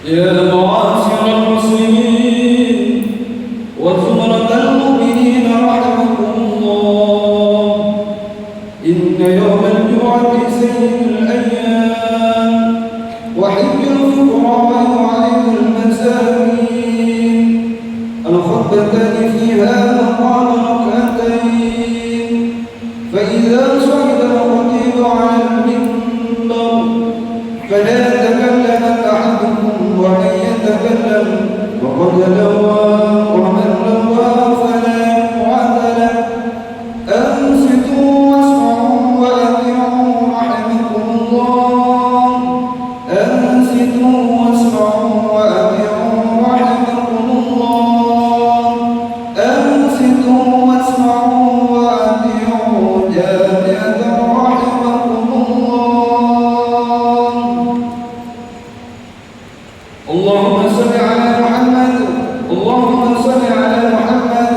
يا معاشر المسلمين وزمرة المؤمنين رحمكم الله، إن يوم الجمعة سيد الأيام وحج الفقراء وعيد المساكين، الخطبتان فيها مقام ركعتين، فإذا صعد الخطيب على المنبر فلا يتكلم أحدكم ومن يتكلم وقد لوى ومن لوى فلا يقعد له. أنصتوا واسمعوا وأطيعوا رحمكم الله. أنصتوا واسمعوا وأطيعوا رحمكم الله. أنصتوا واسمعوا وأطيعوا جامعة رحمكم الله. اللهم صل على محمد. اللهم صل على محمد.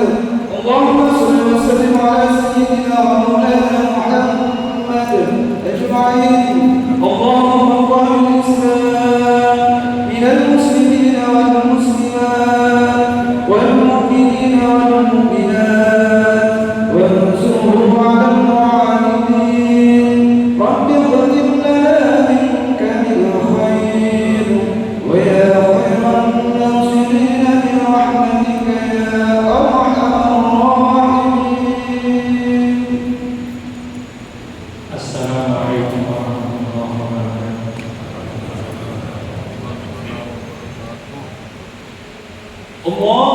اللهم صل وسلم على سيدنا ومولانا محمد أجمعين. اللهم قام الإسلام من المسلمين والمسلمات والمؤمنين والمؤمنات وانصرهم على المعاندين. رب اغفر لنا منك بالخير ويا خير الناصرين برحمتك يا أرحم الراحمين. السلام عليكم ورحمة الله وبركاته. الله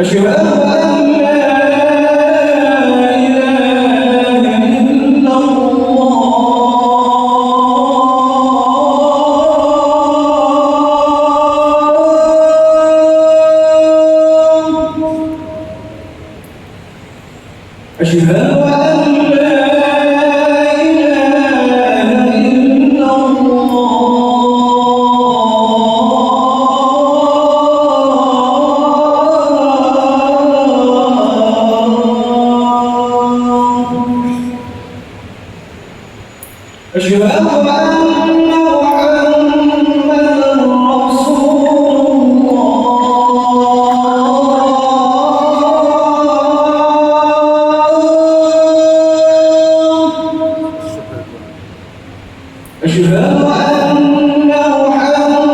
أشهد أن لا إله إلا الله. أشهد أن لا إله إلا أشهد أن محمدًا رسول الله. أشهد أن محمدًا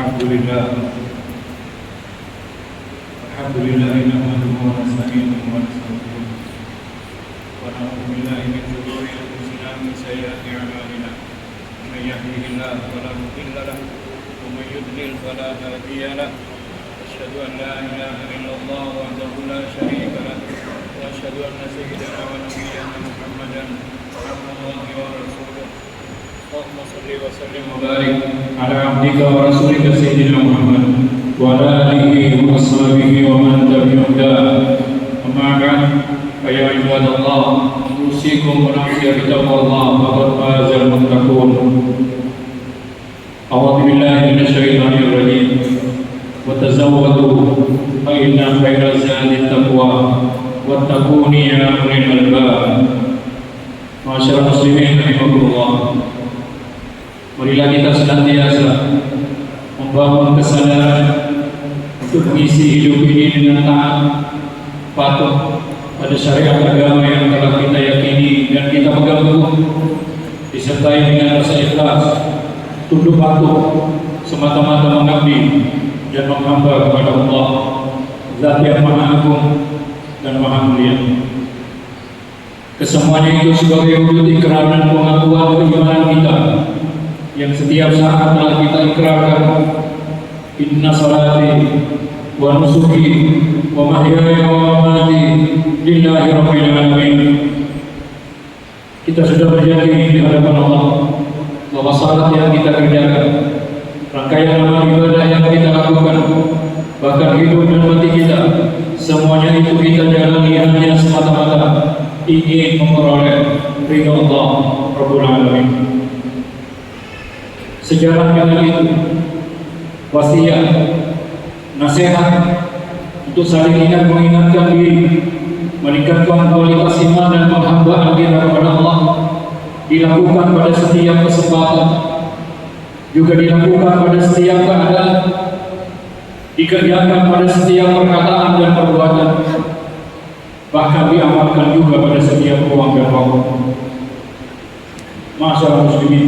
الحمد لله نحمده ونستعينه ونستغفره ونعوذ بالله من شرور انفسنا ومن سيئات اعمالنا من يهده الله فلا مضل له ومن يضلل فلا هادي له أشهد أن لا إله إلا الله وحده لا شريك له وأشهد أن سيدنا ونبينا محمدا عبد الله ورسوله اللهم صل وسلم وبارك على عبدك ورسولك سيدنا محمد وعلى آله وأصحابه ومن تبعهم أما بعد فيا عباد الله أوصيكم ونفسي بتقوى الله فقد فاز المتقون أعوذ بالله من الشيطان الرجيم وتزودوا فإن خير الزاد التقوى واتقون يا أولي الألباب. Masyarakat muslimin rahimakumullah, marilah kita senantiasa membangun kesadaran untuk mengisi hidup ini dengan taat patuh pada syariat agama yang telah kita yakini dan kita pegang teguh, disertai dengan rasa ikhlas, tunduk patuh semata-mata mengabdi dan menghamba kepada Allah, Zat yang Maha Agung dan Maha Mulia. Kesemuanya itu sebagai wujud ikrar dan pengakuan keimanan kita yang setiap saat telah kita ikrarkan. Inna salati wa nusuki wa mahyaya wa mamati lillahi rabbil alamin. Kita sudah berjanji di hadapan Allah bahwa salat yang kita kerjakan, rangkaian amal ibadah yang kita lakukan, bahkan hidup dan mati kita, semuanya itu kita jalani hanya semata-mata ingin memperoleh ridha Allah Rabbul Alamin. Sejarah dengan itu, wasiat, nasihat untuk saling ingat mengingatkan diri, meningkatkan kualitas iman dan penghambaan kita kepada Allah dilakukan pada setiap kesempatan, juga dilakukan pada setiap keadaan, dikerjakan pada setiap perkataan dan perbuatan, bahkan diamalkan juga pada setiap ruang dan waktu. Masyarakat muslimin,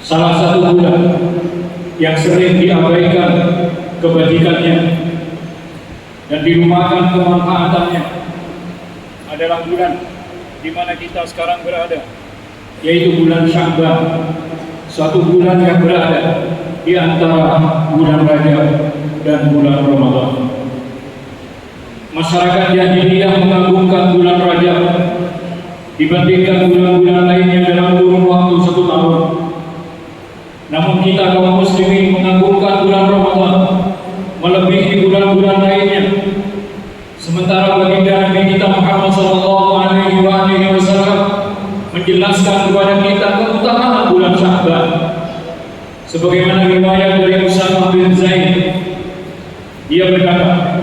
salah satu bulan yang sering diabaikan kebajikannya dan dilupakan kemanfaatannya adalah bulan di mana kita sekarang berada, yaitu bulan Sya'ban, suatu bulan yang berada di antara bulan Rajab dan bulan Ramadan. Masyarakat jahiliyah mengagungkan bulan Rajab dibandingkan bulan-bulan lainnya dalam kurun waktu 1 tahun. Namun kita kaum muslimin mengagungkan bulan Ramadan melebihi bulan-bulan lainnya. Sementara baginda Nabi kita Muhammad SAW menjelaskan kepada kita keutamaan bulan Sya'ban. Sebagaimana riwayat dari Usamah bin Zaid, dia berkata,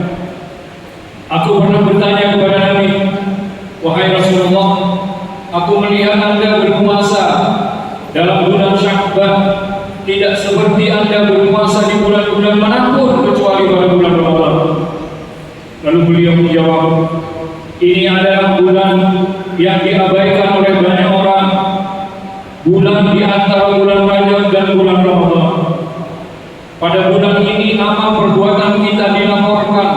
aku pernah bertanya kepada Nabi, wahai Rasulullah, aku melihat Anda berpuasa dalam bulan Sya'ban tidak seperti Anda berpuasa di bulan-bulan manapun kecuali pada bulan Ramadan. Lalu beliau menjawab, ini adalah bulan yang diabaikan oleh banyak orang, bulan di antara bulan Rajab dan bulan Ramadan. Pada bulan ini amal perbuatan kita dilaporkan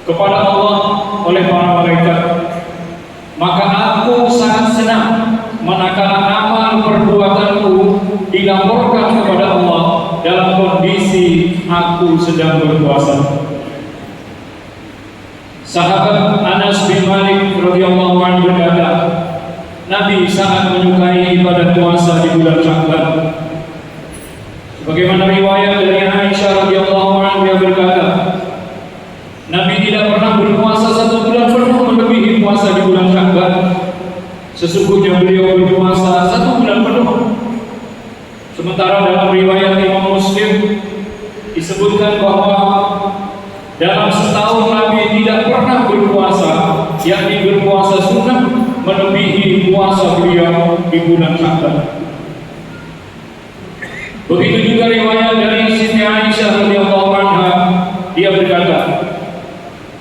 kepada Allah oleh para malaikat. Maka aku sangat senang manakala amal perbuatanku dilaporkan kepada Allah dalam kondisi aku sedang berpuasa. Sahabat Anas bin Malik radhiyallahu anhu berkata, Nabi sangat menyukai ibadah puasa di bulan Sya'ban. Sebagaimana riwayat dari Aisyah radhiyallahu anha berkata, Nabi tidak pernah berpuasa 1 bulan penuh melebihi puasa di bulan Sya'ban. Sesungguhnya beliau berpuasa 1 bulan penuh. Sementara dalam riwayat Imam Muslim disebutkan bahwa dalam setahun Nabi tidak pernah berpuasa, yakni berpuasa sunnah melebihi puasa beliau di bulan Sya'ban. Begitu juga riwayat dari Siti Aisyah radhiyallahu anha, dia berkata,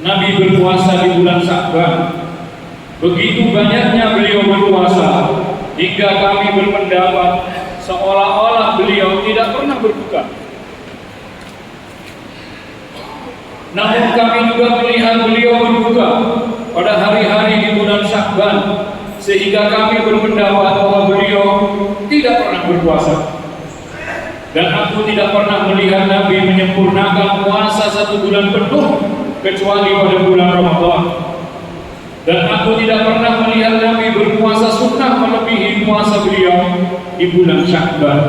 Nabi berpuasa di bulan Sya'ban. Begitu banyaknya beliau berpuasa hingga kami berpendapat seolah-olah beliau tidak pernah berbuka. Namun kami juga melihat beliau berbuka pada hari-hari di bulan Syakban, sehingga kami berpendapat bahwa beliau tidak pernah berpuasa. Dan aku tidak pernah melihat Nabi menyempurnakan puasa 1 bulan penuh kecuali pada bulan Ramadan. Dan aku tidak pernah melihat Nabi berpuasa sunnah melebihi puasa beliau di bulan Syakban.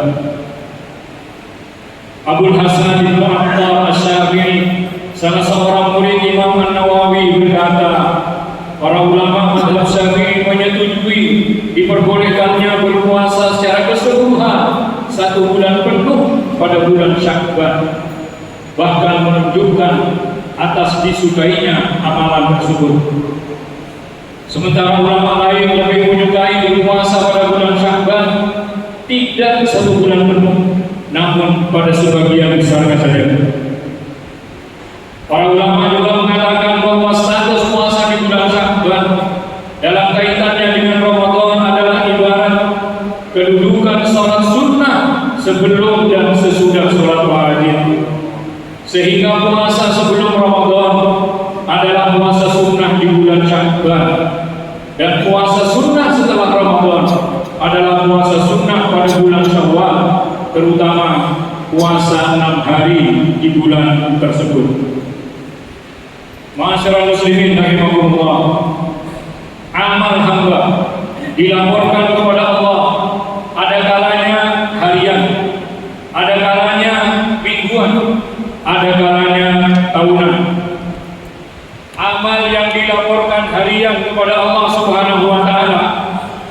Abul Hasan bin Attar Asy-Syafi'i, salah seorang murid Imam An-Nawawi, berkata, para ulama mazhab Syafi'i menyetujui diperbolehkannya berpuasa secara keseluruhan 1 bulan penuh pada bulan Syakban, bahkan menunjukkan atas disukainya amalan tersebut. Sementara ulama lain lebih menyukai berpuasa pada bulan Syakban tidak 1 bulan penuh, namun pada sebagian besarnya saja. Para ulama juga mengatakan bahwa status puasa di bulan Syakban dalam kaitannya dengan Ramadan adalah ibarat kedudukan sholat sunnah sebelum dan sesudah sholat wajib. Sehingga puasa sebelum Ramadan adalah puasa sunnah di bulan Syakban, dan puasa sunnah setelah Ramadan adalah puasa sunnah pada bulan Syawal, terutama puasa 6 hari di bulan tersebut. Ma'asyiral muslimin rahimakumullah, amal hamba dilaporkan kepada Allah ada kalanya harian, ada kalanya mingguan, ada kalanya tahunan. Amal yang dilaporkan harian kepada Allah Subhanahu wa taala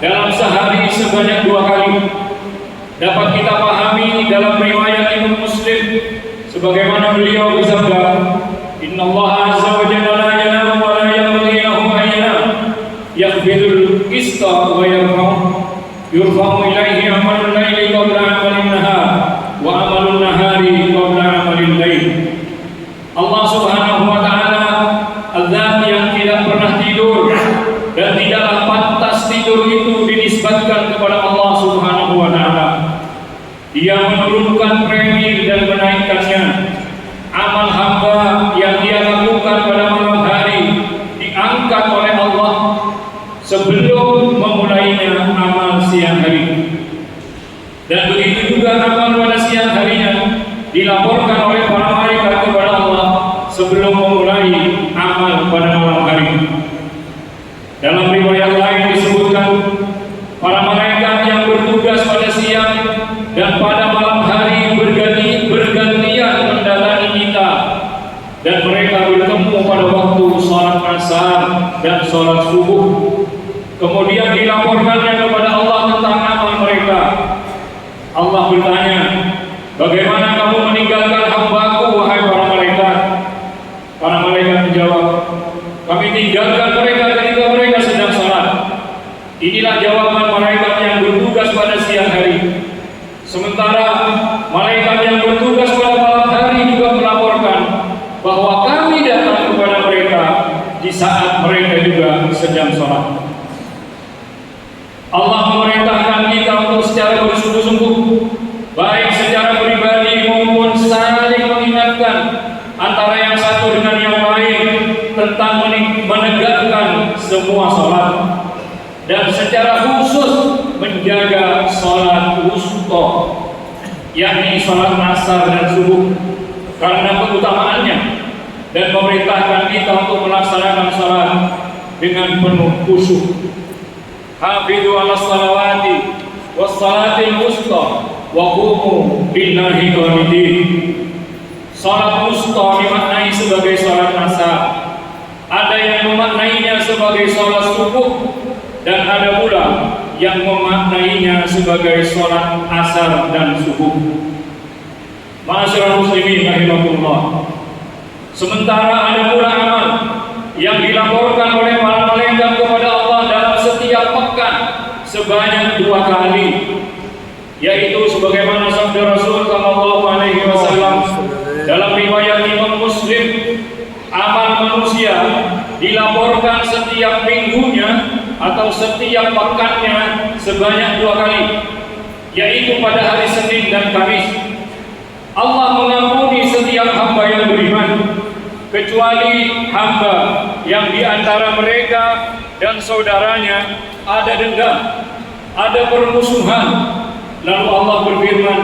dalam sehari sebanyak 2 kali dapat kita pahami dalam riwayat Imam Muslim sebagaimana beliau bersabda, Innallaha azza wa jalla la yanamu wa la yanbaghi lahu an yanam, yakhfidul qista wa yurfa'u ilaihi amalul laili qabla amalin nahar wa amalun nahari qabla amalil lail. Allah Subhanahu wa taala azat yang tidak pernah tidur, dan tidaklah pantas tidur itu dinisbatkan kepada Allah Subhanahu wa taala. Dia menurunkan premi dan menaikkannya. Amal hamba yang dia lakukan pada malam hari diangkat oleh Allah sebelum memulainya amal siang hari. Dan begitu juga amal pada siang harinya dilaporkan oleh para malaikat kepada Allah sebelum memulai amal pada malam hari. Dalam riwayat lain disebutkan para malaikat yang bertugas pada siang dan pada malam hari bergantian mendatangi kita, dan mereka bertemu pada waktu sholat asar dan sholat subuh. Kemudian dilaporkannya kepada Allah tentang amal mereka. Allah bertanya, bagaimana kamu meninggalkan hambaku wahai para malaikat? Para malaikat menjawab, kami tinggalkan mereka ketika mereka sedang sholat. Inilah jawaban malaikat yang bertugas pada siang hari. Sementara malaikat yang bertugas pada malam hari juga melaporkan bahwa kami datang kepada mereka di saat mereka juga sedang sholat. Allah memerintahkan kita untuk secara bersungguh-sungguh, baik secara pribadi maupun saling mengingatkan antara yang satu dengan yang lain tentang menegakkan semua sholat, dan secara khusus menjaga sholat wusta, yakni sholat asar dan subuh, karena keutamaannya, dan memerintahkan kita untuk melaksanakan sholat dengan penuh khusyuk. Hafidhu ala salawati was salatil wusta wa qumu billahi qanidin. Sholat wusta dimaknai sebagai sholat asar, ada yang memaknainya sebagai sholat subuh, dan ada pula yang memaknainya sebagai sholat asar dan subuh. Ma'asyiral muslimin rahimakumullah, sementara ada pula amal yang dilaporkan oleh para malaikat kepada Allah dalam setiap pekan sebanyak 2 kali, yaitu sebagaimana sabda Rasul sallallahu alaihi wasallam dalam riwayat Imam Muslim, amal manusia dilaporkan setiap minggunya atau setiap pekannya sebanyak 2 kali, yaitu pada hari Senin dan Kamis. kecuali hamba yang di antara mereka dan saudaranya ada dendam, ada permusuhan. Lalu Allah berfirman,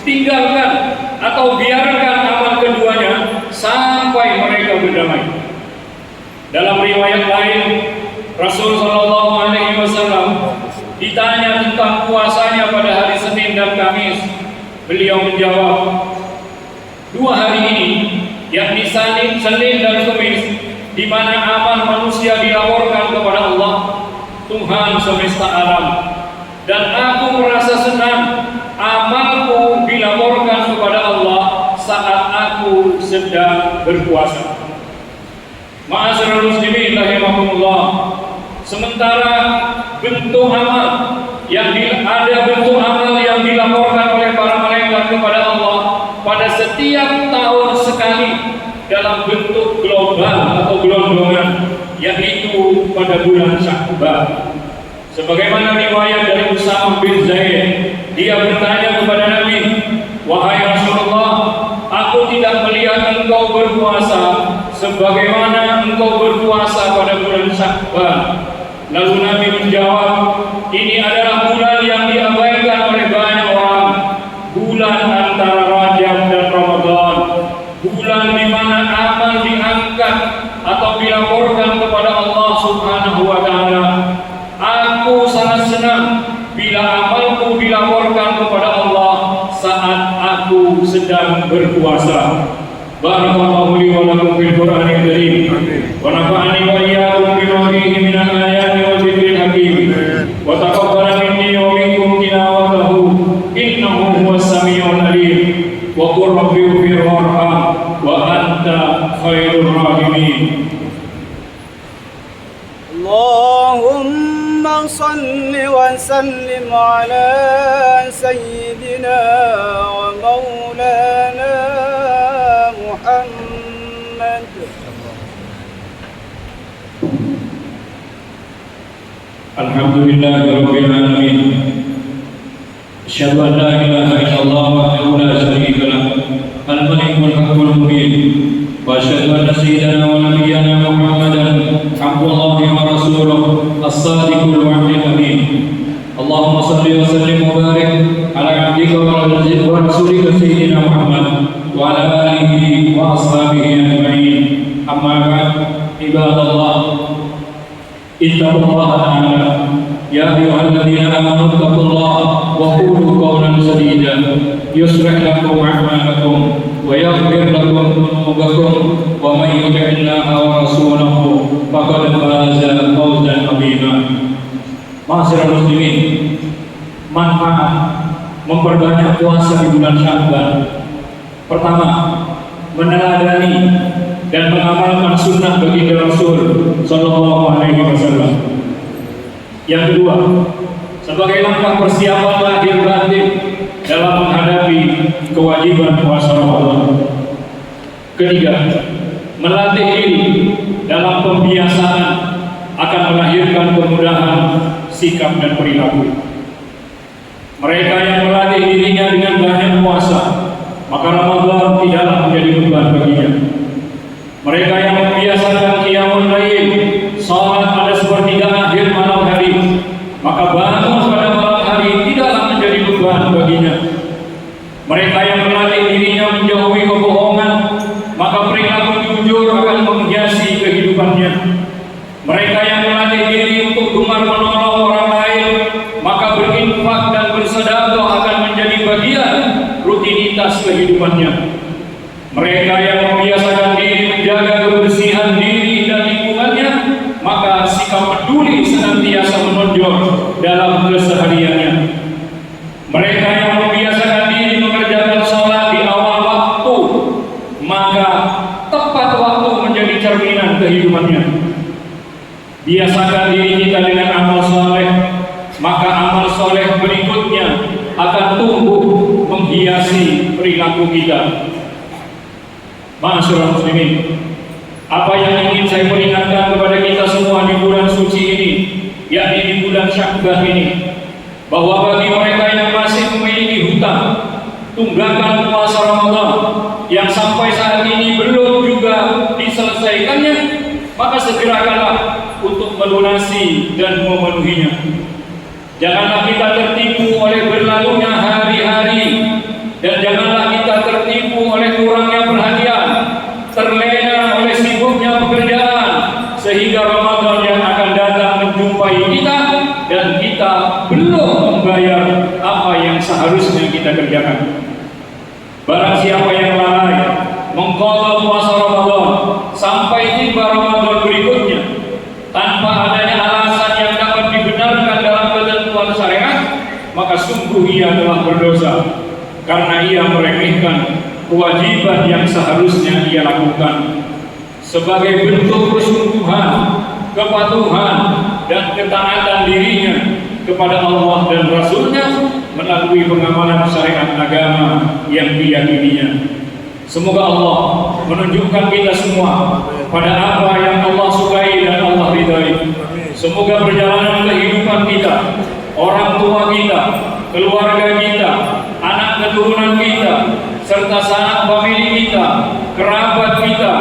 tinggalkan atau biarkan amal keduanya sampai mereka berdamai. Dalam riwayat lain, Rasul Shallallahu Alaihi Wasallam ditanya tentang puasanya pada hari Senin dan Kamis. Beliau menjawab, 2 hari ini, yakni Senin dan Kamis, di mana amal manusia dilaporkan kepada Allah, Tuhan semesta alam, dan aku merasa senang amalku dilaporkan kepada Allah saat aku sedang berpuasa. Ma'asyiral muslimin rahimakumullah, sementara bentuk amal yang ada bentuk amal yang dilaporkan oleh para malaikat kepada Allah pada setiap tahun sekali dalam bentuk global atau gelondongan, yaitu pada bulan Sya'ban. Sebagaimana riwayat dari Usamah bin Zaid, dia bertanya kepada Nabi, wahai Rasulullah, aku tidak melihat engkau berpuasa sebagaimana engkau berpuasa pada bulan Sya'ban. Lalu Nabi menjawab, ini adalah bulan yang diabaikan oleh banyak orang, bulan antara Rajab dan Ramadan, bulan di mana amal diangkat atau dilaporkan kepada Allah Subhanahu wa Ta'ala. Aku sangat senang bila amalku dilaporkan kepada Allah saat aku sedang berpuasa. Barakallahu li wa lakum fil Qur'anil Karim. Wa nafa'ani wa iyyakum bima fihi minal ayati wa dzikril hakim. Wa taqabbala minni wa minkum tilawatahu innahu huwas samiul alim. Wa qur rabbi ighfir warham wa anta khairur rahimin. Allahumma salli wa sallim ala sayyidina wa maulana Muhammad. Alhamdulillahirabbil alamin. Asyhadu an la ilaha illallah wahdahu la syarika lah, al-malikul haqqul mubin. Wa asyhadu anna sayyidana wa nabiyyana Muhammadan abdullahi wa rasuluh as-sadiqul wa'dil amin. Allahumma salli wa sallim wa barik ala abdika wa rasulika sayyidina Muhammad wa ala alihi wa ashabihi ajma'in. Amma ba'd, ibadallah, ittaqullaha ta'ala. Ya ayyuhalladzina amanu ittaqullaha wa qulu qawlan sadida yuslih lakum a'malakum wa yaghfir lakum dhunubakum wa may yuti'illaha wa rasulahu faqad faza fawzan 'azima. Ma'asyiral muslimin, manfaat memperbanyak puasa di bulan Sya'ban. Pertama, meneladani dan mengamalkan sunnah baginda Rasul Sallallahu Alaihi Wasallam. Yang kedua, sebagai langkah persiapan lahir batin dalam menghadapi kewajiban puasa Ramadan. Ketiga, melatih diri dalam pembiasaan akan melahirkan kemudahan sikap dan perilaku. Mereka yang melatih dirinya dengan banyak puasa, maka Ramadan tidaklah menjadi beban baginya. Mereka yang membiasakan qiyamul lail, salat pada sepertiga akhir malam hari, maka bangun pada malam hari tidaklah menjadi beban baginya. Mereka yang melatih dirinya menjauhi kebohongan, maka perilaku jujur akan menghiasi kehidupannya. Mereka yang melatih diri untuk gemar menolong orang lain, maka berinfak dan bersedekah akan menjadi bagian rutinitas kehidupannya. Mereka yang membiasakan diri menjaga kebersihan diri dan lingkungannya, maka sikap peduli senantiasa menonjol dalam kesehariannya. Mereka yang membiasakan diri mengerjakan sholat di awal waktu, maka tepat waktu menjadi cerminan kehidupannya. Biasakan diri kita dengan amal soleh, maka amal soleh berikutnya akan tumbuh menghiasi perilaku kita. Ma'asyiral muslimin, apa yang ingin saya peringatkan kepada kita semua di bulan suci ini, yakni di bulan Sya'ban ini, bahwa bagi mereka yang masih memiliki hutang tunggakan puasa Ramadan yang sampai saat ini belum juga diselesaikannya, maka segerakanlah untuk melunasi dan memenuhinya. Janganlah kita tertipu oleh berlalunya hari-hari, dan janganlah kita tertipu oleh kurangnya perhatian, terlena oleh sibuknya pekerjaan, sehingga Ramadan yang akan datang menjumpai kita dan kita belum membayar apa yang seharusnya kita kerjakan. Barang siapa yang lalai mengqadha puasa Ramadan sampai tiba Ramadan berikutnya tanpa adanya alasan yang dapat dibenarkan dalam ketentuan syariat, maka sungguh ia telah berdosa karena ia meremehkan kewajiban yang seharusnya ia lakukan. Sebagai bentuk persungguhan, kepatuhan, dan ketaatan dirinya kepada Allah dan Rasul-Nya melalui pengamalan syariat agama yang diyakininya. Semoga Allah menunjukkan kita semua pada apa yang Allah sukai dan Allah ridhai. Semoga perjalanan kehidupan kita, orang tua kita, keluarga kita, anak keturunan kita, serta sanak famili kita, kerabat kita,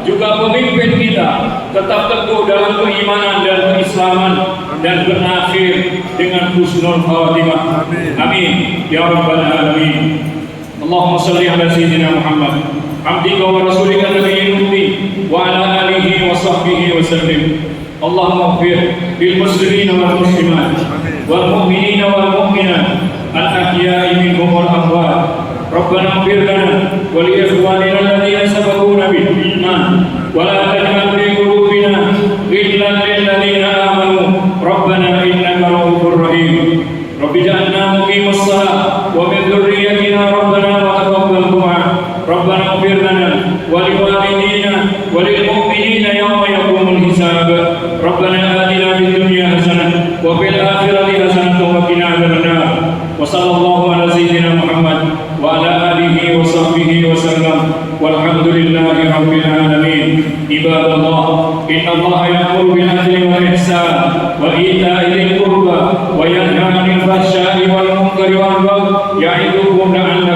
juga pemimpin kita tetap teguh dalam keimanan dan keislaman dan berakhir dengan husnul khatimah. Amin ya rabbal alamin. Allahumma salli ala sayyidina Muhammad abdika wa rasulika nabiyil ummi wa ala alihi wa sahbihi wa sallim. Allahumma ighfir lil muslimin wal muslimat wal mu'minin wal mu'minat al ahya'i minhum wal amwat. Rabbana ighfir lana wa li ikhwanina alladhina sabaquna bil iman wa la taj'al fi qulubina ghillan lil ladzina amanu rabbana innaka ra'ufur rahim. Rabbi ja'alna muqimas shalah wa min dhurriyyatina rabbana wa taqabbal du'a. Rabbana ighfir lana wa li walidina wa lil mu'minina yawma yaqumul hisab. Rabbana atina fid dunya hasanah wa fil akhirati hasanah wa qina adzabannar. Wa sallallahu ala sayyidina Muhammad wa ala alihi wa sahbihi wa sallam. Walhamdulillahi rabbil alamin. Ibadallah, innallaha ya'muru bil adli wal ihsan wa ita'i dzil qurba wa yanha 'anil fahsya'i wal munkari wal baghi ya'idukum la'allakum